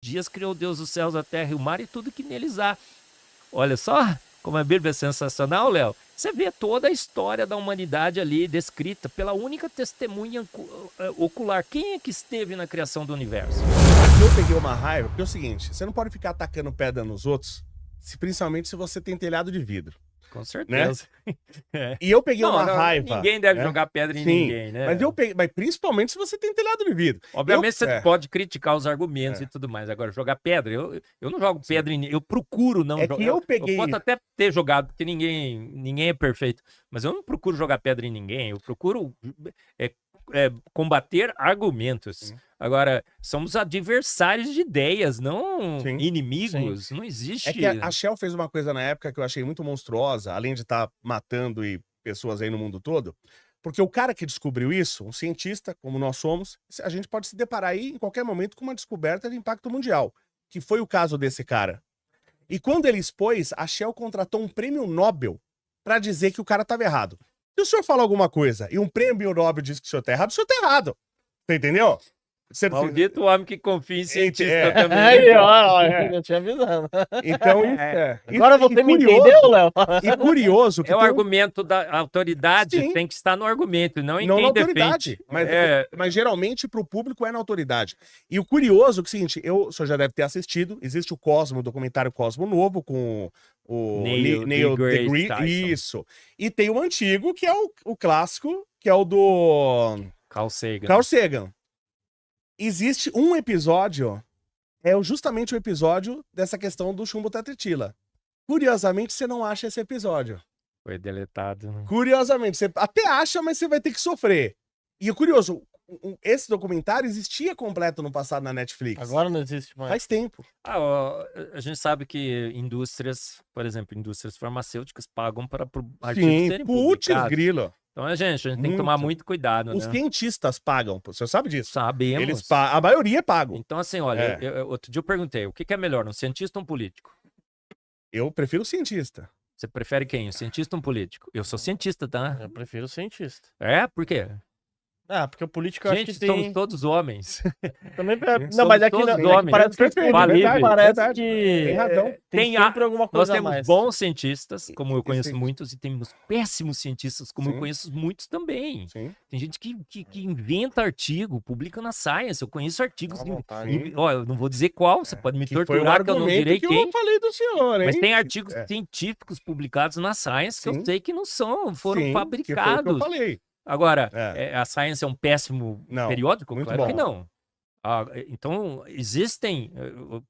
dias criou Deus os céus, a terra e o mar e tudo que neles há. Olha só como a Bíblia é sensacional, Léo. Você vê toda a história da humanidade ali descrita pela única testemunha ocular. Quem é que esteve na criação do universo? Eu peguei uma raiva, porque é o seguinte, você não pode ficar atacando pedra nos outros, principalmente se você tem telhado de vidro. Com certeza. Né? E eu peguei uma raiva. Ninguém deve jogar pedra em ninguém, né? Mas principalmente se você tem telhado de vidro. Obviamente você pode criticar os argumentos e tudo mais. Agora, jogar pedra, eu não jogo pedra em ninguém. Eu procuro não jogar. Eu posso até ter jogado, porque ninguém é perfeito. Mas eu não procuro jogar pedra em ninguém. Eu procuro combater argumentos. Agora, somos adversários de ideias, não inimigos. Não existe. É que a Shell fez uma coisa na época que eu achei muito monstruosa, além de estar matando pessoas aí no mundo todo, porque o cara que descobriu isso, um cientista, como nós somos, a gente pode se deparar aí em qualquer momento com uma descoberta de impacto mundial, que foi o caso desse cara. E quando ele expôs, a Shell contratou um prêmio Nobel para dizer que o cara estava errado. Se o senhor fala alguma coisa e um prêmio Nobel diz que o senhor tá errado, o senhor tá errado. Você entendeu? Maldito homem que confia em cientista também. Aí, ó, eu tinha avisado. Então, agora você me entendeu, Léo? E curioso que o argumento da autoridade tem que estar no argumento, não em quem na autoridade. Mas geralmente pro público é na autoridade. E o curioso é o seguinte, o senhor já deve ter assistido, existe o Cosmo, o documentário Cosmo Novo, com o Neil deGrasse Tyson. Isso. E tem o antigo, que é o clássico, que é o do Carl Sagan. Carl Sagan. Existe um episódio, justamente o episódio dessa questão do chumbo tetritila. Curiosamente, você não acha esse episódio. Foi deletado, né? Curiosamente, você até acha, mas você vai ter que sofrer. E o curioso, esse documentário existia completo no passado na Netflix. Agora não existe mais. Faz tempo. A gente sabe que indústrias, por exemplo, indústrias farmacêuticas pagam para artigos serem publicados. Grilo. Então, a gente tem que tomar muito cuidado, Os cientistas pagam, você sabe disso? Sabemos. A maioria pagam. Então, assim, olha, outro dia eu perguntei, o que é melhor, um cientista ou um político? Eu prefiro o cientista. Você prefere quem? Um cientista ou um político? Eu sou cientista, tá? Eu prefiro o cientista. Por quê? Porque o político eu acho que tem... somos todos homens. Também não, mas aqui não, parece perfeito. Parece que tem razão. Tem sempre alguma coisa Nós temos a mais. bons cientistas, como eu conheço muitos, e temos péssimos cientistas, como eu conheço muitos também. Tem gente que inventa artigo, publica na Science. Eu conheço artigos. Eu não vou dizer qual, você pode me torturar, que eu não direi quem. Eu falei do senhor, hein? Mas tem artigos científicos publicados na Science que eu sei que não foram fabricados. Que foi o que eu falei. Agora, a Science é um péssimo periódico? Claro que não. Então, existem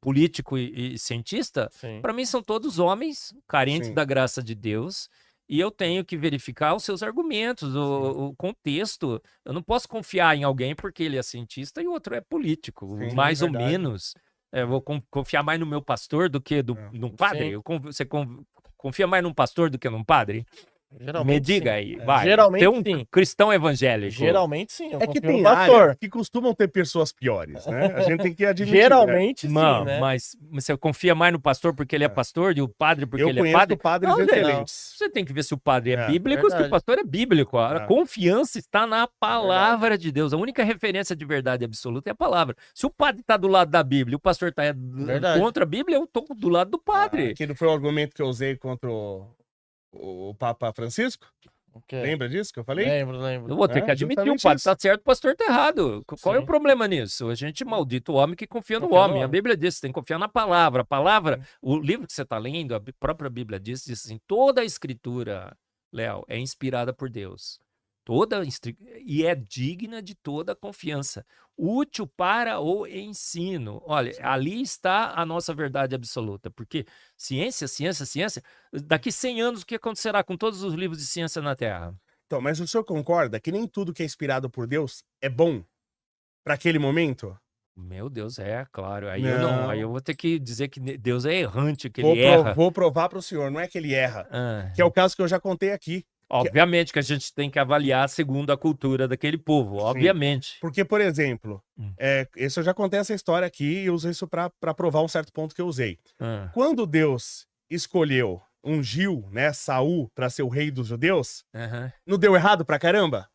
político e cientista, para mim são todos homens carentes da graça de Deus, e eu tenho que verificar os seus argumentos, o contexto. Eu não posso confiar em alguém porque ele é cientista e o outro é político, mais ou menos. Eu vou confiar mais no meu pastor do que num padre? Você confia mais num pastor do que num padre? Me diga aí, vai. Geralmente tem um cristão evangélico. Geralmente sim. Que tem áreas que costumam ter pessoas piores, né? A gente tem que admitir. Geralmente sim, né? Mas você confia mais no pastor porque ele é pastor e o padre porque ele é padre? Padres excelentes. Você tem que ver se o padre é bíblico, se o pastor é bíblico. A confiança está na palavra de Deus. A única referência de verdade absoluta é a palavra. Se o padre está do lado da Bíblia e o pastor está contra a Bíblia, eu estou do lado do padre. Aquele foi o argumento que eu usei contra o Papa Francisco? Lembra disso que eu falei? Lembro. Eu vou ter que admitir, o padre está certo, o pastor está errado. Qual é o problema nisso? A gente maldita o homem que confia no homem. A Bíblia diz, você tem que confiar na palavra. A palavra, o livro que você está lendo, a própria Bíblia diz assim, toda a escritura, Léo, é inspirada por Deus. E é digna de toda confiança, útil para o ensino. Olha, ali está a nossa verdade absoluta, porque ciência, daqui 100 anos o que acontecerá com todos os livros de ciência na Terra? Então, mas o senhor concorda que nem tudo que é inspirado por Deus é bom para aquele momento? Meu Deus, claro. Aí eu vou ter que dizer que Deus é errante, que ele erra. Vou provar para o senhor, não é que ele erra, que é o caso que eu já contei aqui. Obviamente que a gente tem que avaliar segundo a cultura daquele povo, obviamente. Porque, por exemplo, eu já contei essa história aqui e uso isso para provar um certo ponto que eu usei. Quando Deus escolheu, ungiu, né, Saul para ser o rei dos judeus, não deu errado pra caramba?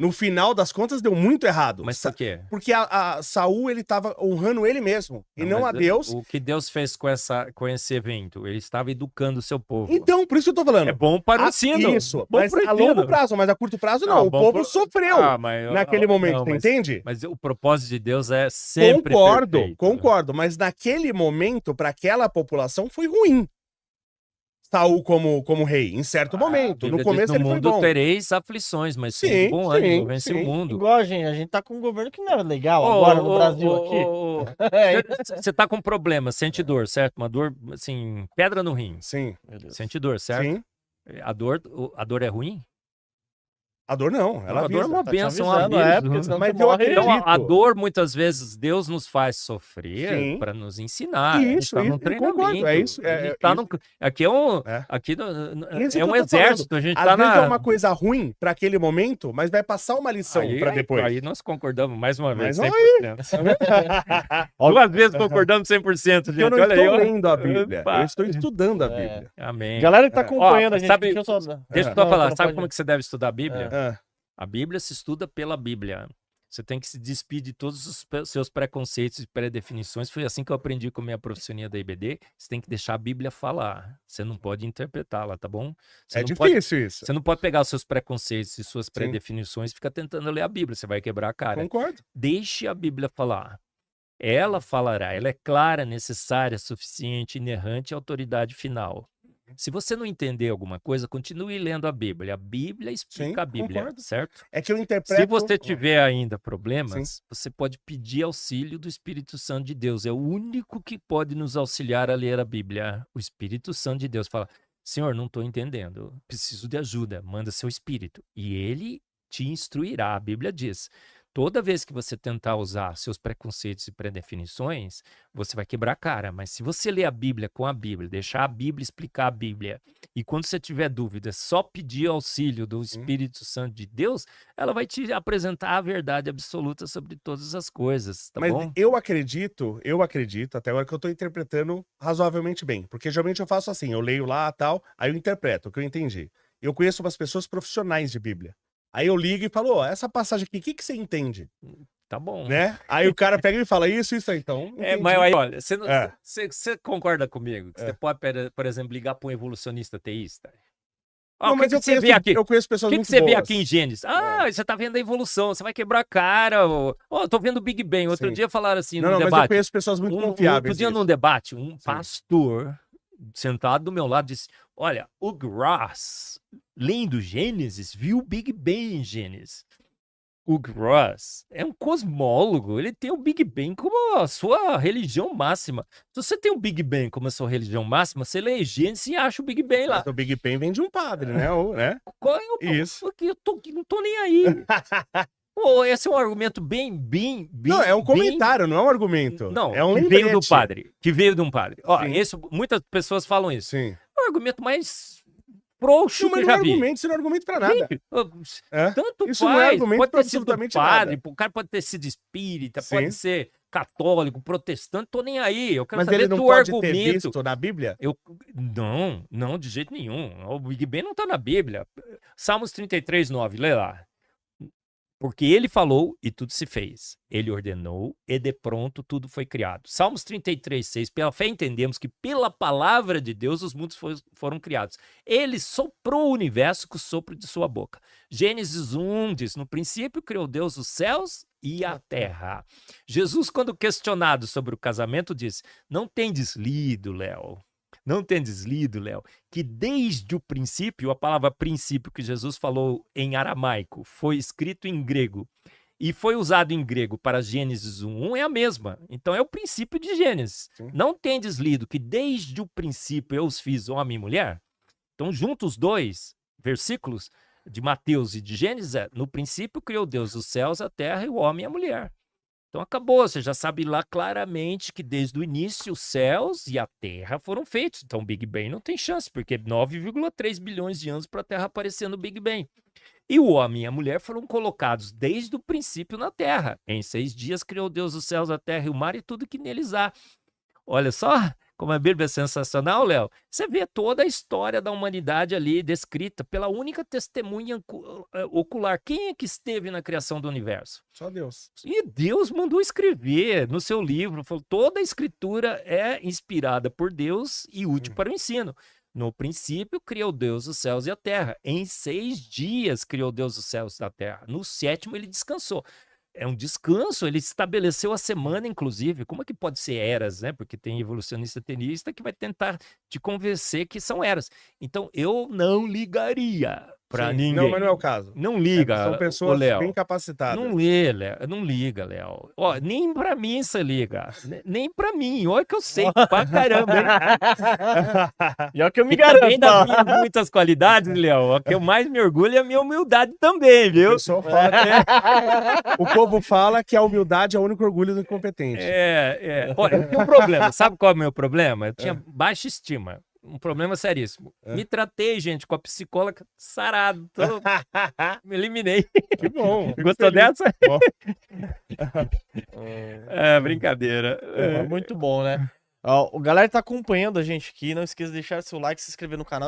No final das contas, deu muito errado. Mas por quê? Porque a Saul, ele estava honrando ele mesmo, e não a Deus. O que Deus fez com esse evento? Ele estava educando o seu povo. Então, por isso que eu tô falando. É bom para o ensino. Isso, mas a longo prazo, mas a curto prazo não. O povo sofreu naquele momento, você entende? Mas o propósito de Deus é sempre perfeito. Concordo, mas naquele momento, para aquela população, foi ruim. Saul como rei, em certo momento. No começo ele foi bom. No mundo tereis aflições, mas sim, bom ânimo, vence o mundo. Igual, gente, a gente tá com um governo que não é legal agora no Brasil aqui. Você tá com problema, sente dor, certo? Uma dor, assim, pedra no rim. Sim. Sente dor, certo? Sim. A dor é ruim? A dor não, ela a dor é uma bênção, então a dor, muitas vezes, Deus nos faz sofrer para nos ensinar. Isso, tá no treinamento. É isso. Aqui é um exército. A gente às vezes é uma coisa ruim para aquele momento, mas vai passar uma lição para depois. Aí nós concordamos mais uma vez, 100%. Duas vezes concordamos 100%, gente. Eu não estou lendo a Bíblia, eu estou estudando a Bíblia. Amém. Galera que tá acompanhando a gente. Deixa eu só falar, sabe como que você deve estudar a Bíblia? A Bíblia se estuda pela Bíblia. Você tem que se despedir de todos os seus preconceitos e pré-definições. Foi assim que eu aprendi com a minha professoria da IBD. Você tem que deixar a Bíblia falar. Você não pode interpretá-la, tá bom? É difícil isso. Você não pode pegar os seus preconceitos e suas pré-definições e ficar tentando ler a Bíblia. Você vai quebrar a cara. Concordo. Deixe a Bíblia falar. Ela falará. Ela é clara, necessária, suficiente, inerrante e autoridade final. Se você não entender alguma coisa, continue lendo a Bíblia. A Bíblia explica a Bíblia, concordo. Certo? É que eu interpreto... Se você tiver ainda problemas, você pode pedir auxílio do Espírito Santo de Deus. É o único que pode nos auxiliar a ler a Bíblia. O Espírito Santo de Deus fala, Senhor, não estou entendendo, preciso de ajuda, manda seu Espírito. E ele te instruirá. A Bíblia diz... Toda vez que você tentar usar seus preconceitos e pré-definições, você vai quebrar a cara. Mas se você ler a Bíblia com a Bíblia, deixar a Bíblia explicar a Bíblia, e quando você tiver dúvida, só pedir auxílio do Espírito Santo de Deus, ela vai te apresentar a verdade absoluta sobre todas as coisas, tá bom? Mas eu acredito, até agora que eu estou interpretando razoavelmente bem. Porque geralmente eu faço assim, eu leio lá tal, aí eu interpreto o que eu entendi. Eu conheço umas pessoas profissionais de Bíblia. Aí eu ligo e falo, essa passagem aqui, o que você entende? Tá bom. Né? Aí o cara pega e fala isso aí, então. Mas aí, olha, você concorda comigo? Que você pode, por exemplo, ligar para um evolucionista teísta? Não, mas eu conheço pessoas muito boas. O que você vê aqui em Gênesis? Você tá vendo a evolução, você vai quebrar a cara. Eu tô vendo o Big Bang. Outro dia falaram assim no debate. Mas eu conheço pessoas muito confiáveis. Outro dia num debate, um pastor sentado do meu lado disse, olha, o Ross, lendo Gênesis, viu o Big Bang em Gênesis. O Ross é um cosmólogo, ele tem o Big Bang como a sua religião máxima. Se você tem o Big Bang como a sua religião máxima, você lê Gênesis e acha o Big Bang lá. Mas o Big Bang vem de um padre, né? Qual é o... Isso. Eu não tô nem aí. Esse é um argumento bem... Não, é um comentário, não é um argumento. Não, é um que veio do padre. Que veio de um padre. Muitas pessoas falam isso. Sim. É um argumento mais frouxo que eu já vi. Isso não é argumento pra nada. Tanto isso faz. Não é argumento pode pra ter sido absolutamente padre, nada. O cara pode ter sido espírita, pode ser católico, protestante, tô nem aí. Eu quero saber ele não do pode argumento. Ter visto na Bíblia? Não, de jeito nenhum. O Big Bang não tá na Bíblia. Salmos 33:9, lê lá. Porque ele falou e tudo se fez. Ele ordenou e de pronto tudo foi criado. Salmos 33:6. Pela fé entendemos que pela palavra de Deus os mundos foram criados. Ele soprou o universo com o sopro de sua boca. Gênesis 1 diz, no princípio criou Deus os céus e a terra. Jesus, quando questionado sobre o casamento, disse, não tendes lido, Léo, que desde o princípio, a palavra princípio que Jesus falou em aramaico, foi escrito em grego e foi usado em grego para Gênesis 1 é a mesma. Então é o princípio de Gênesis. Sim. Não tendes lido que desde o princípio eu os fiz homem e mulher? Então, junto os dois versículos de Mateus e de Gênesis, no princípio criou Deus os céus, a terra e o homem e a mulher. Então acabou, você já sabe lá claramente que desde o início os céus e a Terra foram feitos. Então o Big Bang não tem chance, porque 9,3 bilhões de anos para a Terra aparecer no Big Bang. E o homem e a mulher foram colocados desde o princípio na Terra. Em 6 dias criou Deus os céus, a terra e o mar e tudo que neles há. Olha só, como a Bíblia é sensacional, Léo, você vê toda a história da humanidade ali descrita pela única testemunha ocular. Quem é que esteve na criação do universo? Só Deus. E Deus mandou escrever no seu livro, falou, toda a escritura é inspirada por Deus e útil para o ensino. No princípio, criou Deus os céus e a terra. Em 6 dias criou Deus os céus e a terra. No 7º, ele descansou. É um descanso, ele estabeleceu a semana, inclusive. Como é que pode ser eras, né? Porque tem evolucionista tenista que vai tentar te convencer que são eras. Então, eu não ligaria para ninguém. Não, mas não é o caso. Não liga, são pessoas bem capacitadas. Não liga, Léo. Ó, nem para mim você liga. Nem para mim. Olha que eu sei pra caramba, hein? E olha que eu me garanto. Também das minhas muitas qualidades, Léo. O que eu mais me orgulho é a minha humildade também, viu? O pessoal fala o povo fala que a humildade é o único orgulho do incompetente. Olha, eu tinha um problema. Sabe qual é o meu problema? Eu tinha baixa estima. Um problema seríssimo. Me tratei, gente, com a psicóloga sarado. Me eliminei. Que bom. Gostou dessa? Brincadeira. Muito bom, né? Ó, o galera tá acompanhando a gente aqui. Não esqueça de deixar seu like, se inscrever no canal.